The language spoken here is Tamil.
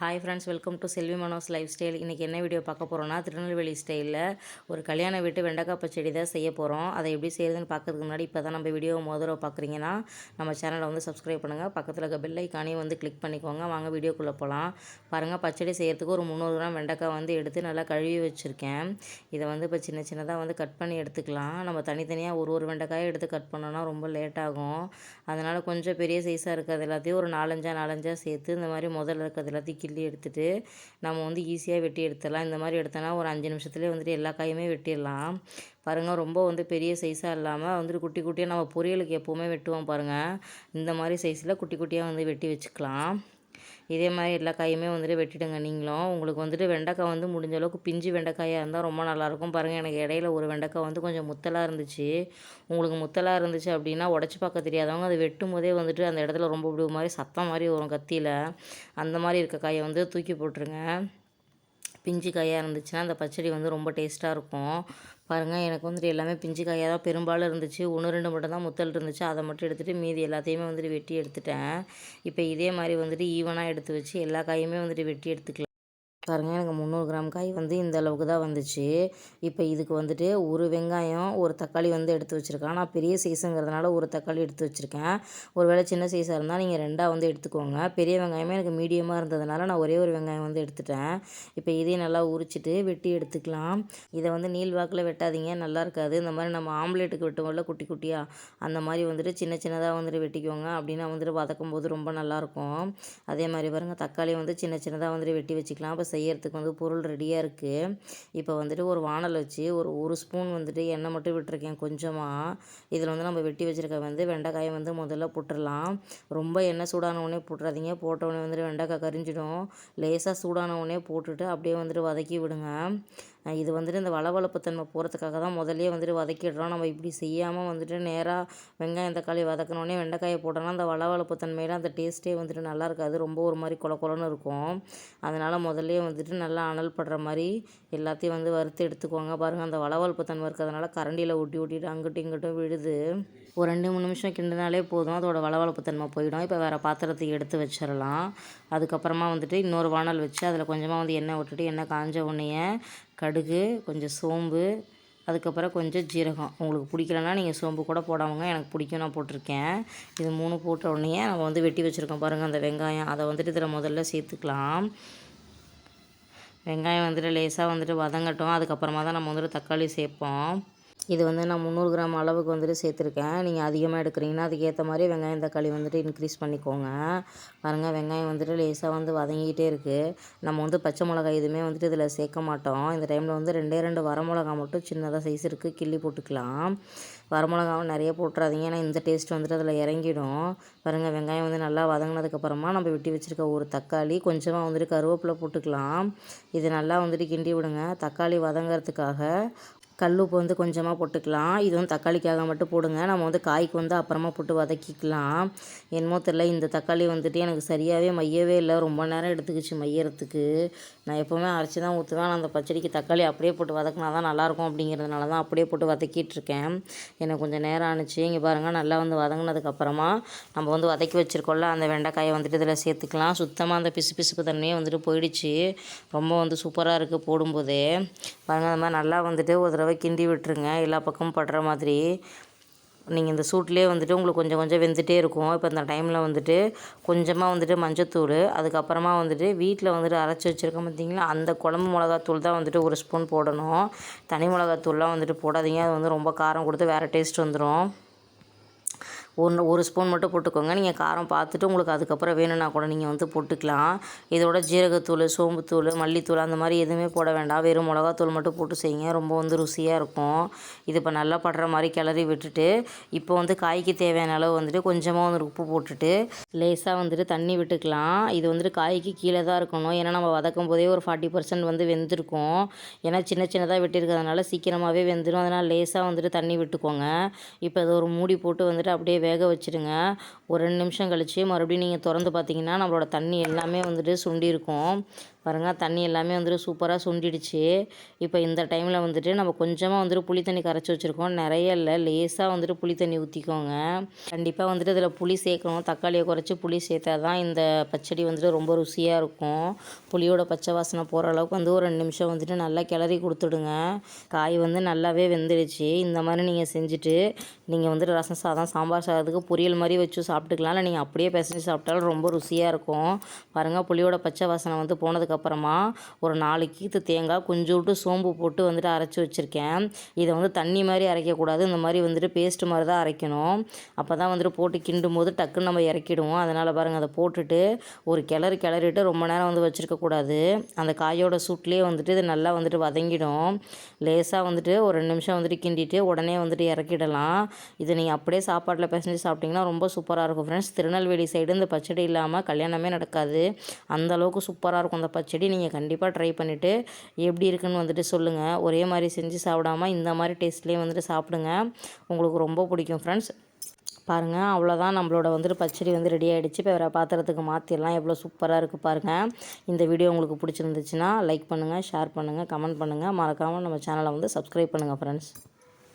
Hi friends, welcome to Selvi Mano's life style. இன்றைக்கி என்ன வீடியோ பார்க்க போகிறோன்னா, திருநெல்வேலி ஸ்டைலில் ஒரு கல்யாண வீட்டு வெண்டைக்காய் பச்சடி தான் செய்ய போகிறோம். அதை எப்படி செய்யுதுன்னு பார்க்கறதுக்கு முன்னாடி இப்போ தான் நம்ம வீடியோ முதல்ல பார்க்குறீங்கன்னா நம்ம சேனலை வந்து சப்ஸ்கிரைப் பண்ணுங்கள். பக்கத்தில் இருக்க பெல் ஐக்கானையும் வந்து கிளிக் பண்ணிக்கோங்க. வாங்க வீடியோக்குள்ளே போகலாம். பாருங்கள், பச்சடி செய்கிறதுக்கு ஒரு 300 கிராம் வெண்டைக்காய் வந்து எடுத்து நல்லா கழுவி வச்சுருக்கேன். இதை வந்து இப்போ சின்ன சின்னதாக வந்து கட் பண்ணி எடுத்துக்கலாம். நம்ம தனித்தனியாக ஒரு வெண்டைக்காயை எடுத்து கட் பண்ணோன்னா ரொம்ப லேட் ஆகும். அதனால் கொஞ்சம் பெரிய சைஸாக இருக்கிறது எல்லாத்தையும் ஒரு நாலஞ்சாக சேர்த்து இந்த மாதிரி முதல்ல இருக்கிறது எல்லாத்தையும் கிள்ளி எடுத்துகிட்டு நம்ம வந்து ஈஸியாக வெட்டி எடுத்துடலாம். இந்த மாதிரி எடுத்தோன்னா ஒரு 5 நிமிஷத்துலேயே வந்துட்டு எல்லா காயுமே வெட்டிடலாம். பாருங்கள், ரொம்ப வந்து பெரிய சைஸாக இல்லாமல் வந்துட்டு குட்டி குட்டியாக நம்ம பொரியலுக்கு எப்போவுமே வெட்டுவோம் பாருங்கள், இந்த மாதிரி சைஸில் குட்டி குட்டியாக வந்து வெட்டி வச்சுக்கலாம். இதே மாதிரி எல்லா காயுமே வந்துட்டு வெட்டிடுங்க நீங்களும். உங்களுக்கு வந்துட்டு வெண்டைக்காய் வந்து முடிஞ்ச அளவுக்கு பிஞ்சு வெண்டைக்காயாக இருந்தால் ரொம்ப நல்லாயிருக்கும். பாருங்கள், எனக்கு இடையில ஒரு வெண்டைக்காய் வந்து கொஞ்சம் முத்தலாக இருந்துச்சு. உங்களுக்கு முத்தலாக இருந்துச்சு அப்படின்னா உடச்சி பார்க்க தெரியாதவங்க அது வெட்டும் போதே வந்துட்டு அந்த இடத்துல ரொம்ப இப்படி மாதிரி சத்தம் மாதிரி வரும் கத்தியில். அந்த மாதிரி இருக்க காயை வந்து தூக்கி போட்டுருங்க. பிஞ்சு காயாக இருந்துச்சுன்னா அந்த பச்சடி வந்து ரொம்ப டேஸ்ட்டாக இருக்கும். பாருங்கள், எனக்கு வந்துட்டு எல்லாமே பிஞ்சு காயாக தான் பெரும்பாலும் இருந்துச்சு. 1-2 மட்டும் தான் முத்தல் இருந்துச்சு. அதை மட்டும் எடுத்துகிட்டு மீதி எல்லாத்தையுமே வந்துட்டு வெட்டி எடுத்துட்டேன். இப்போ இதே மாதிரி வந்துட்டு ஈவனாக எடுத்து வச்சு எல்லா காயுமே வந்துட்டு வெட்டி எடுத்துக்கலாம். பாருங்கள், எனக்கு 300 கிராம் காய் வந்து இந்த அளவுக்கு தான் வந்துச்சு. இப்போ இதுக்கு வந்துட்டு ஒரு வெங்காயம், ஒரு தக்காளி வந்து எடுத்து வச்சுருக்கேன். நான் பெரிய சைஸுங்கிறதுனால ஒரு தக்காளி எடுத்து வச்சுருக்கேன். ஒரு வேளை சின்ன சைஸாக இருந்தால் நீங்கள் 2ஆக வந்து எடுத்துக்கோங்க. பெரிய வெங்காயமே எனக்கு மீடியமாக இருந்ததுனால நான் ஒரே ஒரு வெங்காயம் வந்து எடுத்துட்டேன். இப்போ இதையும் நல்லா உரிச்சிட்டு வெட்டி எடுத்துக்கலாம். இதை வந்து நீள்வாக்கில் வெட்டாதீங்க, நல்லா இருக்காது. இந்த மாதிரி நம்ம ஆம்லேட்டுக்கு வெட்டுவோம்ல குட்டி குட்டியாக, அந்த மாதிரி வந்துட்டு சின்ன சின்னதாக வந்துட்டு வெட்டிக்கோங்க. அப்படின்னா வந்துட்டு வதக்கும் போது ரொம்ப நல்லாயிருக்கும். அதே மாதிரி பாருங்கள், தக்காளி வந்து சின்ன சின்னதாக வந்துட்டு வெட்டி வச்சுக்கலாம். இப்போ செய்யறதுக்கு வந்து பொருள் ரெடியாக இருக்குது. இப்போ வந்துட்டு ஒரு வானல் வச்சு ஒரு ஸ்பூன் வந்துட்டு எண்ணெய் மட்டும் விட்டுருக்கேன் கொஞ்சமாக. இதில் வந்து நம்ம வெட்டி வச்சுருக்க வந்து வெண்டைக்காயை வந்து முதல்ல போட்டுடலாம். ரொம்ப எண்ணெய் சூடான உடனே போட்டுறாதீங்க. போட்டவுடனே வந்துட்டு வெண்டைக்காய் கரிஞ்சிடும். லேசாக சூடான உடனே போட்டுட்டு அப்படியே வந்துட்டு வதக்கி விடுங்க. இது வந்துட்டு இந்த வளவளப்பு தன்மை போகிறதுக்காக தான் முதல்லையே வந்துட்டு வதக்கிடுறோம். நம்ம இப்படி செய்யாமல் வந்துட்டு நேராக வெங்காயம் தக்காளி வதக்கினோடனே வெண்டைக்காயை போட்டோம்னா அந்த வளவளப்பு தன்மையில் அந்த டேஸ்ட்டே வந்துட்டு நல்லா இருக்காது. ரொம்ப ஒரு மாதிரி கொல கொலன்னு இருக்கும். அதனால் முதல்லையே வந்துட்டு நல்லா அனல் படுற மாதிரி எல்லாத்தையும் வந்து வறுத்து எடுத்துக்கோங்க. பாருங்கள், அந்த வளவளப்பு தன்மை இருக்கிறதுனால கரண்டியில் ஊட்டிட்டு அங்கிட்டும் இங்கிட்டும் விழுது. ஒரு 2-3 நிமிஷம் கிண்டினாலே போதும், அதோட வளவளப்பு தன்மை போயிடும். இப்போ வேறு பாத்திரத்துக்கு எடுத்து வச்சிடலாம். அதுக்கப்புறமா வந்துட்டு இன்னொரு வானல் வச்சு அதில் கொஞ்சமாக வந்து எண்ணெய் விட்டுட்டு எண்ணெய் காஞ்ச உடனேயே கடுகு, கொஞ்சம் சோம்பு, அதுக்கப்புறம் கொஞ்சம் ஜீரகம். உங்களுக்கு பிடிக்கலன்னா நீங்கள் சோம்பு கூட போடாமங்க, எனக்கு பிடிக்கும், நான் போட்டிருக்கேன். இது 3 போட்ட உடனே நம்ம வந்து வெட்டி வச்சுருக்கோம் பாருங்கள் அந்த வெங்காயம், அதை வந்துட்டு இதில் முதல்ல சேர்த்துக்கலாம். வெங்காயம் வந்துட்டு லேசாக வந்துட்டு வதங்கட்டும். அதுக்கப்புறமா தான் நம்ம வந்துட்டு தக்காளி சேர்ப்போம். இது வந்து நான் 300 கிராம் அளவுக்கு வந்துட்டு சேர்த்துருக்கேன். நீங்கள் அதிகமாக எடுக்கிறீங்கன்னா அதுக்கேற்ற மாதிரி வெங்காயம் தக்காளி வந்துட்டு இன்க்ரீஸ் பண்ணிக்கோங்க. பாருங்கள், வெங்காயம் வந்துட்டு லேசாக வந்து வதங்கிக்கிட்டே இருக்குது. நம்ம வந்து பச்சை மிளகாய் எதுவுமே வந்துட்டு இதில் சேர்க்க மாட்டோம். இந்த டைமில் வந்து 2 வரமிளகா மட்டும் சின்னதாக சைஸ் இருக்குது, கிள்ளி போட்டுக்கலாம். வரமிளகாவும் நிறைய போட்டுறாதீங்க, ஏன்னா இந்த டேஸ்ட் வந்துட்டு அதில் இறங்கிடும். பாருங்கள், வெங்காயம் வந்து நல்லா வதங்கினதுக்கப்புறமா நம்ம வெட்டி வச்சுருக்க ஒரு தக்காளி, கொஞ்சமாக வந்துட்டு கருவேப்பிலை போட்டுக்கலாம். இது நல்லா வந்துட்டு கிண்டி விடுங்க. தக்காளி வதங்கிறதுக்காக கல் உப்பு வந்து கொஞ்சமாக போட்டுக்கலாம். இது வந்து தக்காளிக்காக மட்டும் போடுங்க. நம்ம வந்து காய்க்கு வந்து அப்புறமா போட்டு வதக்கிக்கலாம். என்னமோ தெரில, இந்த தக்காளி வந்துட்டு எனக்கு சரியாகவே மையவே இல்லை. ரொம்ப நேரம் எடுத்துக்கிச்சு மையறதுக்கு. நான் எப்போவுமே அரைச்சி தான் ஊற்றுவேன். ஆனால் அந்த பச்சடிக்கு தக்காளி அப்படியே போட்டு வதக்கினா தான் நல்லாயிருக்கும் அப்படிங்கிறதுனால தான் அப்படியே போட்டு வதக்கிட்டுருக்கேன். எனக்கு கொஞ்சம் நேரம் ஆணுச்சு. இங்கே பாருங்கள், நல்லா வந்து வதங்கினதுக்கப்புறமா நம்ம வந்து வதக்கி வச்சுருக்கோம்ல அந்த வெண்டைக்காயை வந்துட்டு இதில் சேர்த்துக்கலாம். சுத்தமாக அந்த பிசுப்பு தன்மையே வந்துட்டு போயிடுச்சு. ரொம்ப வந்து சூப்பராக இருக்குது போடும்போதே. பாருங்கள், அந்த மாதிரி நல்லா வந்துட்டு ஒரு தடவை கிண்டி விட்டுருங்க, எல்லா பக்கமும் படுற மாதிரி. நீங்கள் இந்த சூட்லேயே வந்துட்டு உங்களுக்கு கொஞ்சம் கொஞ்சம் வெந்துகிட்டே இருக்கும். இப்போ இந்த டைமில் வந்துட்டு கொஞ்சமாக வந்துட்டு மஞ்சத்தூள், அதுக்கப்புறமா வந்துட்டு வீட்டில் வந்துட்டு அரைச்சி வச்சுருக்கோம் பார்த்தீங்களா, அந்த குழம்பு மிளகாத்தூள் தான் வந்துட்டு 1 ஸ்பூன் போடணும். தனி மிளகாத்தூள்லாம் வந்துட்டு போடாதீங்க, அது வந்து ரொம்ப காரம் கொடுத்து வேறு டேஸ்ட் வந்துடும். ஒரு ஸ்பூன் மட்டும் போட்டுக்கோங்க. நீங்கள் காரம் பார்த்துட்டு உங்களுக்கு அதுக்கப்புறம் வேணும்னா கூட நீங்கள் வந்து போட்டுக்கலாம். இதோட ஜீரகத்தூள், சோம்புத்தூள், மல்லித்தூள் அந்த மாதிரி எதுவுமே போட வேண்டாம். வெறும் மிளகாத்தூள் மட்டும் போட்டு செய்யுங்க, ரொம்ப வந்து ருசியாக இருக்கும். இது இப்போ நல்லா படுற மாதிரி கிளறி விட்டுட்டு இப்போ வந்து காய்க்கு தேவையான அளவு வந்துட்டு கொஞ்சமாக வந்து உப்பு போட்டுட்டு லேசாக வந்துட்டு தண்ணி விட்டுக்கலாம். இது வந்துட்டு காய்க்கு கீழே தான் இருக்கணும், ஏன்னா நம்ம வதக்கும் போதே ஒரு 40% வந்து வெந்திருக்கும். ஏன்னா சின்ன சின்னதாக வெட்டியிருக்கிறதுனால சீக்கிரமாகவே வெந்துடும். அதனால் லேசாக வந்துட்டு தண்ணி விட்டுக்கோங்க. இப்போ அது ஒரு மூடி போட்டு வந்துட்டு அப்படியே வேக வச்சுடுங்க. ஒரு 2 நிமிஷம் கழித்து மறுபடியும் நீங்கள் திறந்து பார்த்தீங்கன்னா நம்மளோட தண்ணி எல்லாமே வந்துட்டு சுண்டியிருக்கும். பாருங்கள், தண்ணி எல்லாமே வந்துட்டு சூப்பராக சுண்டிடுச்சு. இப்போ இந்த டைமில் வந்துட்டு நம்ம கொஞ்சமாக வந்துட்டு புளி தண்ணி கரைச்சி வச்சுருக்கோம். நிறைய இல்லை, லேசாக வந்துட்டு புளி தண்ணி ஊற்றிக்கோங்க. கண்டிப்பாக வந்துட்டு இதில் புளி சேர்க்கணும். தக்காளியை குறைச்சி புளி சேர்த்தா தான் இந்த பச்சடி வந்துட்டு ரொம்ப ருசியாக இருக்கும். புளியோட பச்சை வாசனை போகிற அளவுக்கு வந்து ஒரு 2 நிமிஷம் வந்துட்டு நல்லா கிளறி கொடுத்துடுங்க. காய் வந்து நல்லாவே வெந்துடுச்சு. இந்த மாதிரி நீங்கள் செஞ்சுட்டு நீங்கள் வந்துட்டு ரசம் சாதம், சாம்பார் சாதத்துக்கு பொரியல் மாதிரி வச்சு சாப்பிட்டுக்கலாம். இல்லை நீங்கள் அப்படியே பிசைஞ்சு சாப்பிட்டாலும் ரொம்ப ருசியாக இருக்கும். பாருங்கள், புளியோட பச்சை வாசனை வந்து போனதுக்கப்புறமா ஒரு 4 கீத்து தேங்காய், கொஞ்சோண்டு சோம்பு போட்டு வந்துட்டு அரைச்சி வச்சுருக்கேன். இதை வந்து தண்ணி மாதிரி அரைக்கக்கூடாது, இந்த மாதிரி வந்துட்டு பேஸ்ட்டு மாதிரி தான் அரைக்கணும். அப்போ தான் வந்துட்டு போட்டு கிண்டும் போது டக்குன்னு நம்ம இறக்கிடுவோம். அதனால் பாருங்கள், அதை போட்டுட்டு ஒரு கிளறிட்டு ரொம்ப நேரம் வந்து வச்சுருக்கக்கூடாது. அந்த காயோட சூட்லேயே வந்துட்டு இது நல்லா வந்துட்டு வதங்கிடும். லேசாக வந்துட்டு ஒரு 2 நிமிஷம் வந்துட்டு கிண்டிட்டு உடனே வந்துட்டு இறக்கிடலாம். இது நீங்கள் அப்படியே சாப்பாட்டில் பிசைஞ்சு சாப்பிட்டிங்கன்னா ரொம்ப சூப்பராக இருக்கும் ஃப்ரெண்ட்ஸ். திருநெல்வேலி சைடு இந்த பச்சடி இல்லாமல் கல்யாணமே நடக்காது. அந்தளவுக்கு சூப்பராக இருக்கும் அந்த பச்சடி. நீங்கள் கண்டிப்பாக ட்ரை பண்ணிவிட்டு எப்படி இருக்குன்னு வந்துட்டு சொல்லுங்கள். ஒரே மாதிரி செஞ்சு சாப்பிடாமல் இந்த மாதிரி டேஸ்ட்லேயே வந்துட்டு சாப்பிடுங்க. உங்களுக்கு ரொம்ப பிடிக்கும் ஃப்ரெண்ட்ஸ். பாருங்கள், அவ்வளோதான், நம்மளோட வந்துட்டு பச்சடி வந்து ரெடி ஆகிடுச்சு. இப்போ வேறு பாத்திரத்துக்கு மாற்றிடலாம். எவ்வளோ சூப்பராக இருக்குது பாருங்கள். இந்த வீடியோ உங்களுக்கு பிடிச்சிருந்துச்சுன்னா லைக் பண்ணுங்கள், ஷேர் பண்ணுங்கள், கமெண்ட் பண்ணுங்கள். மறக்காமல் நம்ம சேனலை வந்து சப்ஸ்கிரைப் பண்ணுங்கள் ஃப்ரெண்ட்ஸ்.